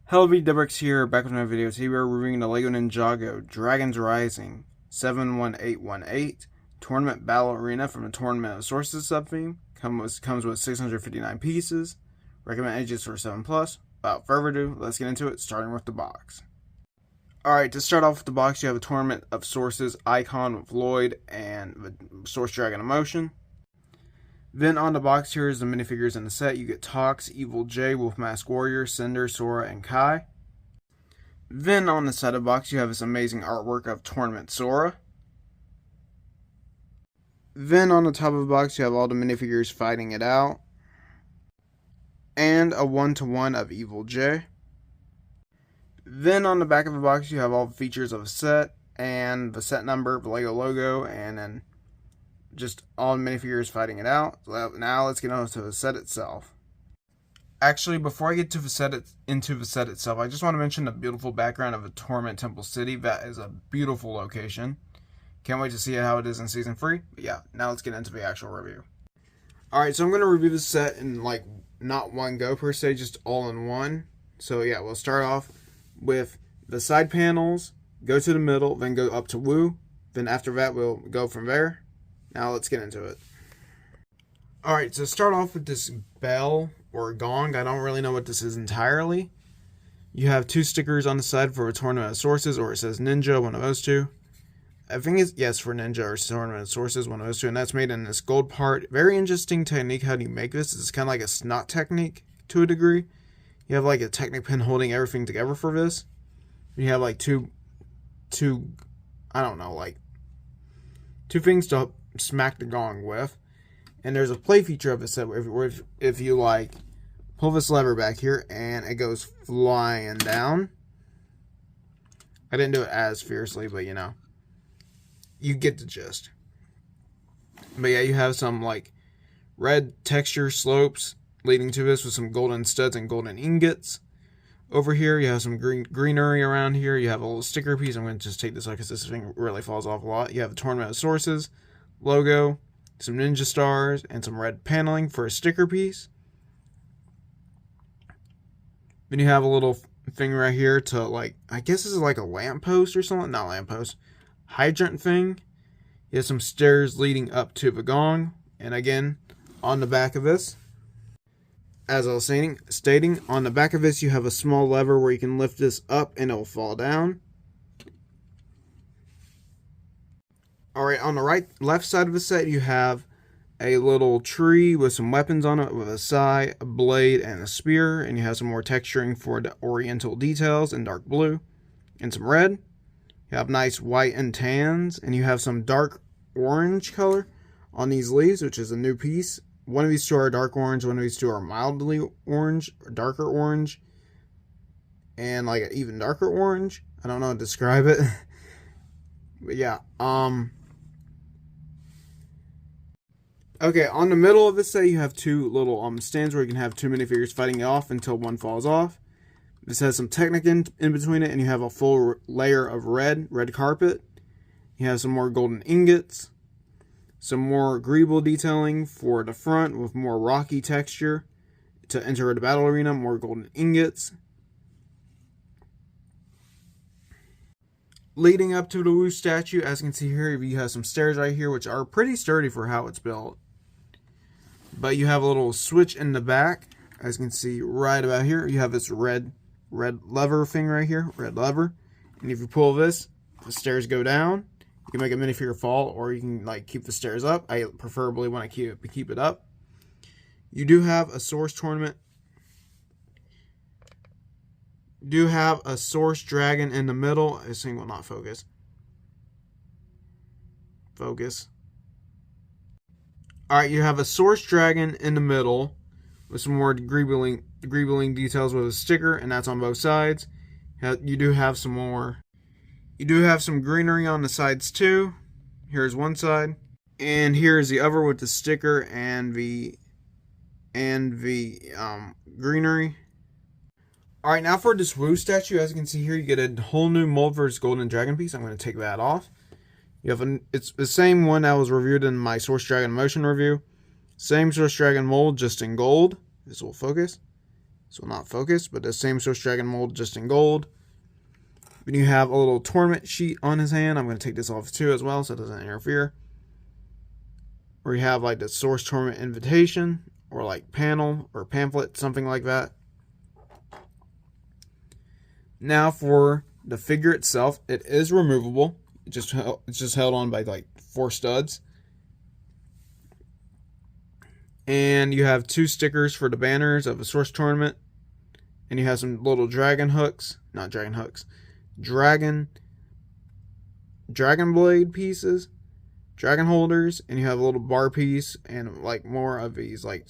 Hello, VDubrix here, back with another video. Today we are reviewing the LEGO Ninjago Dragons Rising 71818 Tournament Battle Arena from the Tournament of Sources subtheme. Comes with 659 pieces. Recommend ages for 7+. Without further ado, let's get into it, starting with the box. Alright, to start off with the box, you have a Tournament of Sources icon with Lloyd and the Source Dragon in motion. Then on the box here is the minifigures in the set. You get Tox, Evil J, Wolfmask Warrior, Cinder, Sora, and Kai. Then on the side of the box you have this amazing artwork of Tournament Sora. Then on the top of the box you have all the minifigures fighting it out. And a 1-to-1 of Evil J. Then on the back of the box you have all the features of the set and the set number, the LEGO logo, and then just all the minifigures fighting it out. So now let's get on to the set itself. Actually, before I get to into the set itself, I just want to mention the beautiful background of a Torment Temple City. That is a beautiful location. Can't wait to see how it is in Season 3. But yeah, now let's get into the actual review. Alright, so I'm going to review this set in like not one go per se, just all in one. So yeah, we'll start off with the side panels, go to the middle, then go up to Woo. Then after that, we'll go from there. Now let's get into it. Alright, so start off with this bell or gong. I don't really know what this is entirely. You have two stickers on the side for a Tournament of Sources, or it says Ninja, one of those two. I think it's, yes, for Ninja or Tournament of Sources, one of those two, and that's made in this gold part. Very interesting technique how do you make this. It's kind of like a snot technique to a degree. You have like a Technic pin holding everything together for this. You have like two I don't know, like two things to smack the gong with. And there's a play feature of it set where if you like pull this lever back here and it goes flying down. I didn't do it as fiercely, but you know, you get the gist. But yeah, you have some like red texture slopes leading to this with some golden studs and golden ingots. Over here, you have some greenery around here. You have a little sticker piece. I'm going to just take this out because this thing really falls off a lot. You have the Tournament of Sources logo, some ninja stars, and some red paneling for a sticker piece. Then you have a little thing right here to like, I guess this is like a lamppost or something. Not lamppost. Hydrant thing. You have some stairs leading up to the gong. And again, on the back of this, as I was stating, on the back of this you have a small lever where you can lift this up and it will fall down. Alright, on the left side of the set you have a little tree with some weapons on it with a sai, a blade, and a spear. And you have some more texturing for the oriental details in dark blue and some red. You have nice white and tans, and you have some dark orange color on these leaves, which is a new piece. One of these two are dark orange, one of these two are mildly orange, or darker orange, and like an even darker orange. I don't know how to describe it. But yeah, okay, on the middle of this set you have two little stands where you can have two minifigures fighting it off until one falls off. This has some Technic in between it, and you have a full layer of red carpet. You have some more golden ingots. Some more greeble detailing for the front with more rocky texture to enter the battle arena, more golden ingots. Leading up to the Woo statue, as you can see here, you have some stairs right here, which are pretty sturdy for how it's built. But you have a little switch in the back, as you can see right about here. You have this red lever thing right here, red lever. And if you pull this, the stairs go down. You can make a minifigure fall, or you can like keep the stairs up. I preferably want to keep it up. You do have a Source tournament. You do have a Source dragon in the middle. This thing will not focus. Focus. Alright, you have a Source dragon in the middle with some more greebling details with a sticker, and that's on both sides. You do have some more. You do have some greenery on the sides too. Here's one side, and here's the other with the sticker and the greenery. All right, now for this Woo statue, as you can see here, you get a whole new Multiverse Golden Dragon piece. I'm going to take that off. You have it's the same one that was reviewed in my Source Dragon Motion review. Same Source Dragon mold, just in gold. This will focus. so not focus, but the same Source Dragon mold just in gold. Then you have a little tournament sheet on his hand. I'm going to take this off too as well so it doesn't interfere. Where you have like the Source Tournament invitation or like panel or pamphlet, something like that. Now for the figure itself, it is removable. It's just held on by like 4 studs. And you have 2 stickers for the banners of a Source Tournament. And you have some little dragon hooks. Not dragon hooks. Dragon blade pieces. Dragon holders. And you have a little bar piece. And like more of these like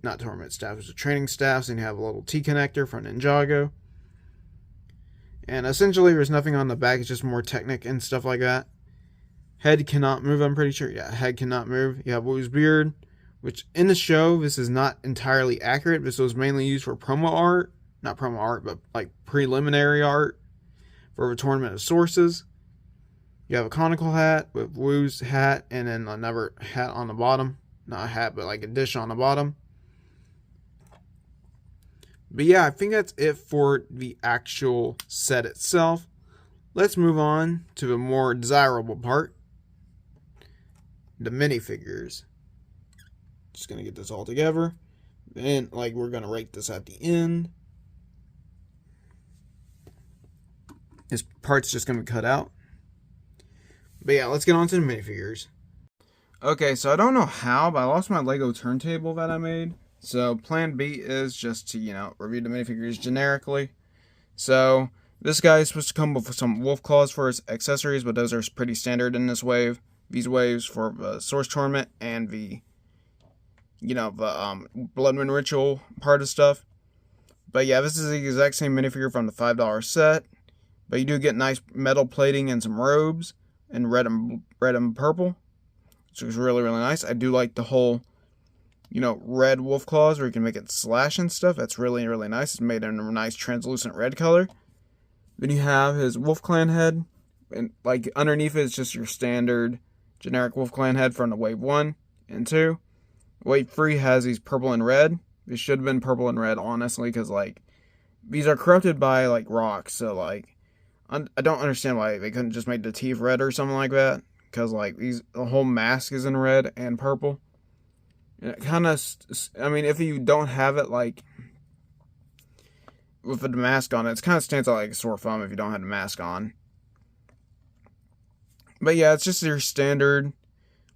not tournament staffs. It's training staffs. And you have a little T connector from Ninjago. And essentially there's nothing on the back. It's just more Technic and stuff like that. Head cannot move, I'm pretty sure. Yeah, head cannot move. You have Wu's beard. Which in the show, this is not entirely accurate. This was mainly used for promo art. Not promo art, but like preliminary art for a tournament of sources. You have a conical hat with Wu's hat and then another hat on the bottom. Not a hat, but like a dish on the bottom. But yeah, I think that's it for the actual set itself. Let's move on to the more desirable part. The minifigures. Just going to get this all together. And like we're going to rate this at the end. This part's just going to be cut out. But yeah, let's get on to the minifigures. Okay, so I don't know how, but I lost my Lego turntable that I made. So plan B is just to, review the minifigures generically. So this guy is supposed to come with some wolf claws for his accessories, but those are pretty standard in this wave. These waves for the Source Tournament and the Blood Moon Ritual part of stuff. But yeah, this is the exact same minifigure from the $5 set. But you do get nice metal plating and some robes in red and purple, which is really, really nice. I do like the whole, red wolf claws where you can make it slash and stuff. That's really, really nice. It's made in a nice translucent red color. Then you have his Wolf Clan head. And like underneath it is just your standard generic Wolf Clan head from the Wave 1 and 2. Wave 3 has these purple and red. It should have been purple and red, honestly, because like these are corrupted by like rocks. So like I don't understand why they couldn't just make the teeth red or something like that. Because like the whole mask is in red and purple. And it kind of, if you don't have it like with the mask on, it kind of stands out like a sore thumb if you don't have the mask on. But yeah, it's just your standard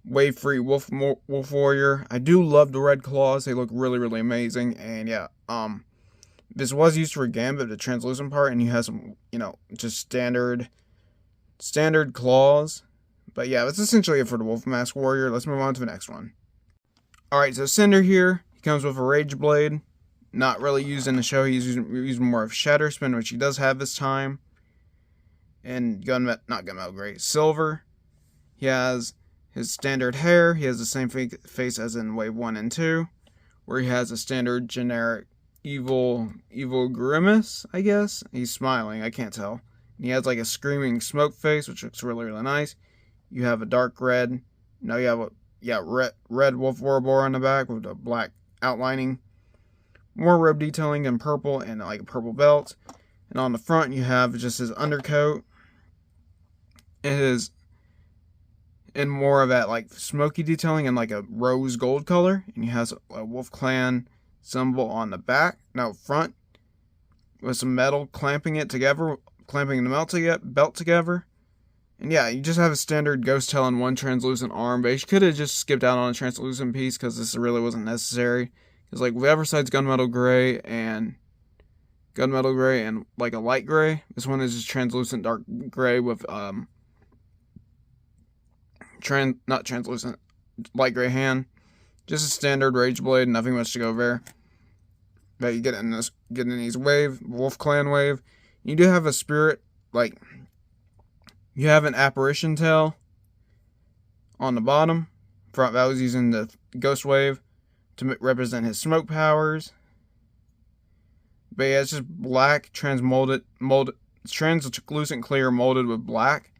Wave 3 Wolf Warrior. I do love the red claws. They look really, really amazing. And yeah, this was used for Gambit, the translucent part, and you have some, just standard claws. But yeah, that's essentially it for the Wolf Mask Warrior. Let's move on to the next one. Alright, so Cinder here, he comes with a Rage Blade. Not really used in the show. He's using more of Shatter Spin, which he does have this time. And not Gunmetal Gray, Silver. He has his standard hair. He has the same face as in Wave 1 and 2. Where he has a standard generic evil grimace, I guess. He's smiling, I can't tell. And he has like a screaming smoke face, which looks really, really nice. You have a dark red. Now you have a red Wolf Ouroboros on the back with a black outlining. More robe detailing in purple and like a purple belt. And on the front you have just his undercoat. It is in more of that like smoky detailing and like a rose gold color. And he has a Wolf Clan symbol on the front. With some metal clamping the belt together. And yeah, you just have a standard ghost tail and one translucent arm. But you could have just skipped out on a translucent piece because this really wasn't necessary. Because like with Everside's Gunmetal Gray and like a light gray. This one is just translucent dark gray with not translucent light gray hand. Just a standard Rage Blade, nothing much to go there. That you get in these Wolf Clan wave. You do have a spirit, like you have an apparition tail on the bottom. Front that was using the Ghost Wave to represent his smoke powers. But yeah, it's just black, translucent clear molded with black.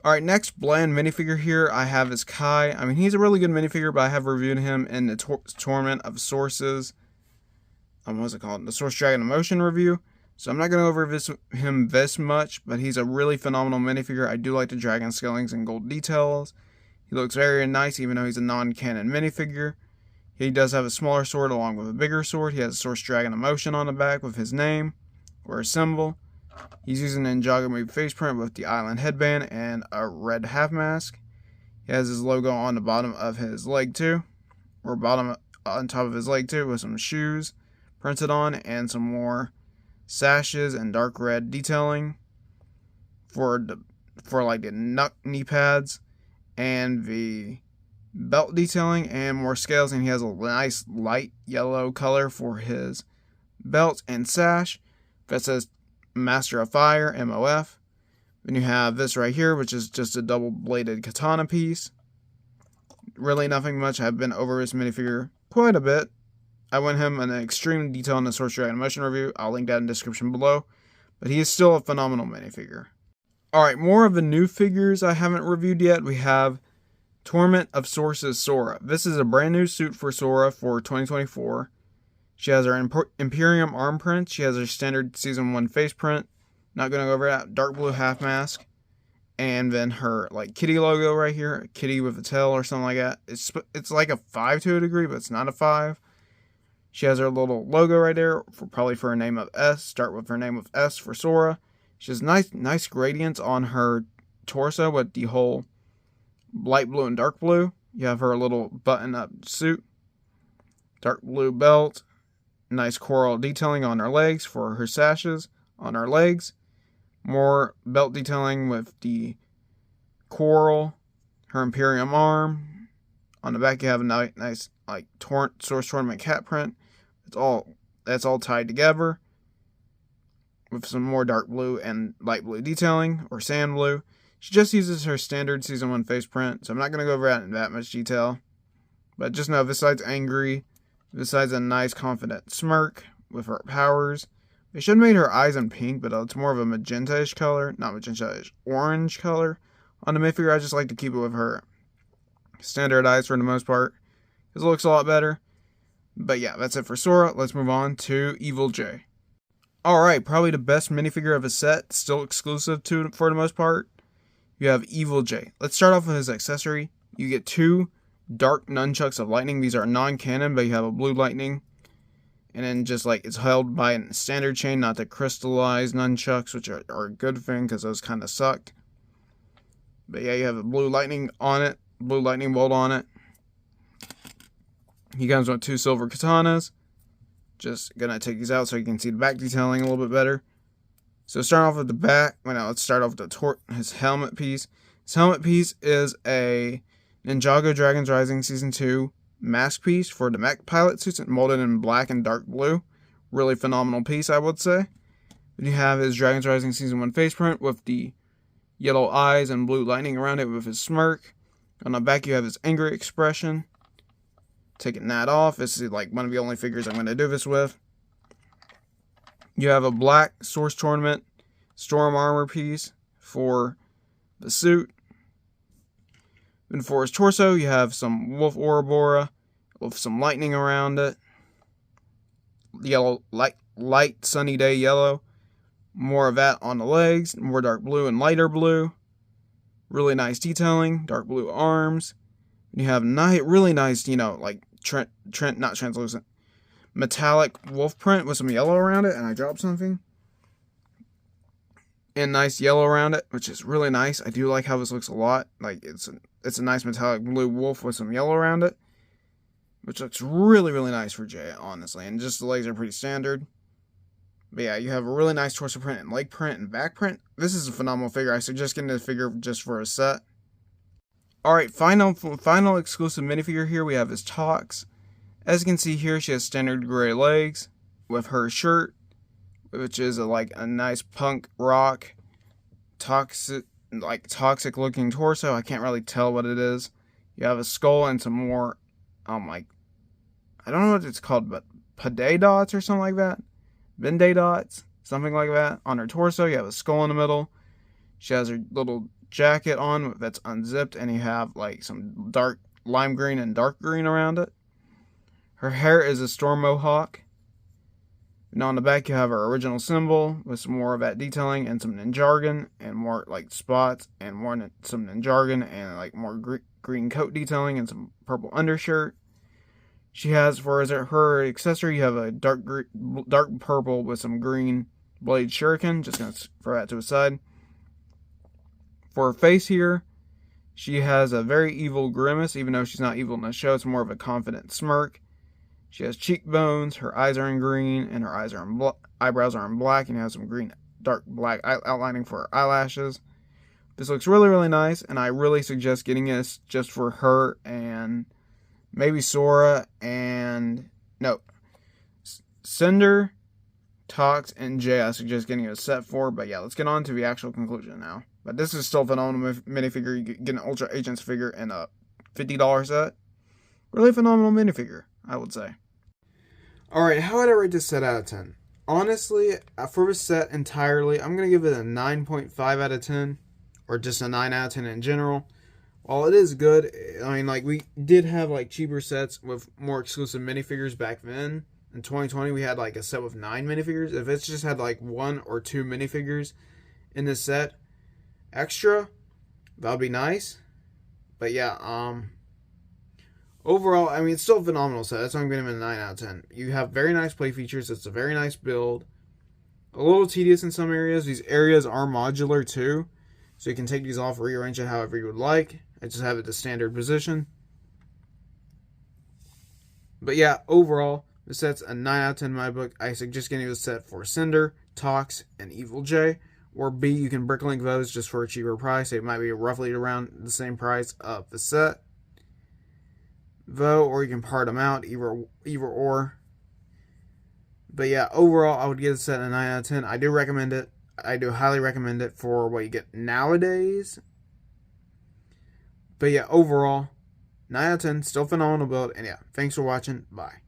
Alright, next bland minifigure here I have is Kai. He's a really good minifigure, but I have reviewed him in the Tournament of Sources. what's it called? The Source Dragon Emotion review. So I'm not going to over him this much, but he's a really phenomenal minifigure. I do like the dragon scalings and gold details. He looks very nice, even though he's a non-canon minifigure. He does have a smaller sword along with a bigger sword. He has a Source Dragon Emotion on the back with his name or a symbol. He's using an Ninjago movie face print with the island headband and a red half mask. He has his logo on the bottom of his leg too, or bottom on top of his leg too, with some shoes printed on and some more sashes and dark red detailing for like the knee pads and the belt detailing and more scales. And he has a nice light yellow color for his belt and sash that says Master of Fire, MOF. Then you have this right here, which is just a double-bladed katana piece. Really nothing much. I've been over this minifigure quite a bit. I went him in extreme detail in the Source Dragon Emotion review. I'll link that in the description below. But he is still a phenomenal minifigure. Alright, more of the new figures I haven't reviewed yet. We have Torment of Source's Sora. This is a brand new suit for Sora for 2024. She has her Imperium arm print. She has her standard Season 1 face print. Not going to go over that. Dark blue half mask. And then her like kitty logo right here. A kitty with a tail or something like that. It's like a 5 to a degree, but it's not a 5. She has her little logo right there, probably for her name of S. Start with her name of S for Sora. She has nice gradients on her torso with the whole light blue and dark blue. You have her little button-up suit. Dark blue belt. Nice coral detailing on her legs for her sashes on her legs. More belt detailing with the coral. Her Imperium arm. On the back you have a nice like Source Tournament cat print. That's all tied together with some more dark blue and light blue detailing or sand blue. She just uses her standard Season 1 face print, so I'm not going to go over that in that much detail. But just know this side's angry. This side's a nice confident smirk with her powers. They should have made her eyes in pink, but it's more of a magenta-ish color. Not magenta-ish, orange color. On the minifigure, I just like to keep it with her standard eyes for the most part, because it looks a lot better. But yeah, that's it for Sora. Let's move on to Evil J. Alright, probably the best minifigure of a set, still exclusive to for the most part. You have Evil J. Let's start off with his accessory. You get 2 dark nunchucks of lightning. These are non-canon, but you have a blue lightning. And then just like it's held by a standard chain, not the crystallized nunchucks, which are a good thing because those kind of sucked. But yeah, you have a blue lightning on it, blue lightning bolt on it. He comes with 2 silver katanas. Just gonna take these out so you can see the back detailing a little bit better. So starting off with the back, let's start off with his helmet piece. His helmet piece is a Ninjago Dragons Rising Season 2 mask piece for the mech pilot suits, molded in black and dark blue. Really phenomenal piece, I would say. Then you have his Dragons Rising Season 1 face print with the yellow eyes and blue lightning around it with his smirk. On the back you have his angry expression. Taking that off, this is like one of the only figures I'm going to do this with. You have a black Source Tournament Storm Armor piece for the suit. And for his torso, you have some Wolf Ouroboros with some lightning around it. Yellow, light sunny day yellow. More of that on the legs. More dark blue and lighter blue. Really nice detailing. Dark blue arms. You have really nice, like not translucent, metallic wolf print with some yellow around it. And I dropped something. And nice yellow around it, which is really nice. I do like how this looks a lot. Like it's a nice metallic blue wolf with some yellow around it, which looks really, really nice for Jay, honestly. And just the legs are pretty standard. But yeah, you have a really nice torso print and leg print and back print. This is a phenomenal figure. I suggest getting this figure just for a set. Alright, final exclusive minifigure here. We have his Tox. As you can see here, she has standard gray legs with her shirt, which is a nice punk rock, toxic looking torso. I can't really tell what it is. You have a skull and some more, I don't know what it's called, but Pade dots or something like that. Bende dots, something like that. On her torso, you have a skull in the middle. She has her little jacket on that's unzipped, and you have like some dark lime green and dark green around it. Her hair is a storm mohawk. And on the back, you have our original symbol with some more of that detailing and some Ninjago and more like spots and more some Ninjago and like more green coat detailing and some purple undershirt. She has, for her accessory, you have a dark purple with some green blade shuriken. Just gonna throw that to the side. For her face here, she has a very evil grimace, even though she's not evil in the show. It's more of a confident smirk. She has cheekbones, her eyes are in green, and her eyebrows are in black, and has some green, dark black outlining for her eyelashes. This looks really, really nice, and I really suggest getting this just for her and maybe Sora and Cinder, Tox, and Jay. I suggest getting a set for. But yeah, let's get on to the actual conclusion now. But this is still a phenomenal minifigure. You get an Ultra Agents figure in a $50 set. Really phenomenal minifigure, I would say. Alright, how would I rate this set out of 10? Honestly, for this set entirely, I'm going to give it a 9.5 out of 10. Or just a 9 out of 10 in general. While it is good, I mean, like, we did have, like, cheaper sets with more exclusive minifigures back then. In 2020, we had, like, a set with 9 minifigures. If it's just had, like, 1 or 2 minifigures in this set extra, that would be nice. But, yeah, overall, I mean, it's still a phenomenal set. That's why I'm giving it a 9 out of 10. You have very nice play features. It's a very nice build. A little tedious in some areas. These areas are modular, too. So you can take these off, rearrange it however you would like. I just have it to standard position. But yeah, overall, the set's a 9 out of 10 in my book. I suggest getting this set for Cinder, Tox, and Evil J. Or B, you can bricklink those just for a cheaper price. It might be roughly around the same price of the set. Though, or you can part them out, either or. But yeah, overall, I would give the set a 9 out of 10. I do recommend it. I do highly recommend it for what you get nowadays. But yeah, overall, 9 out of 10, still phenomenal build. And yeah, thanks for watching. Bye.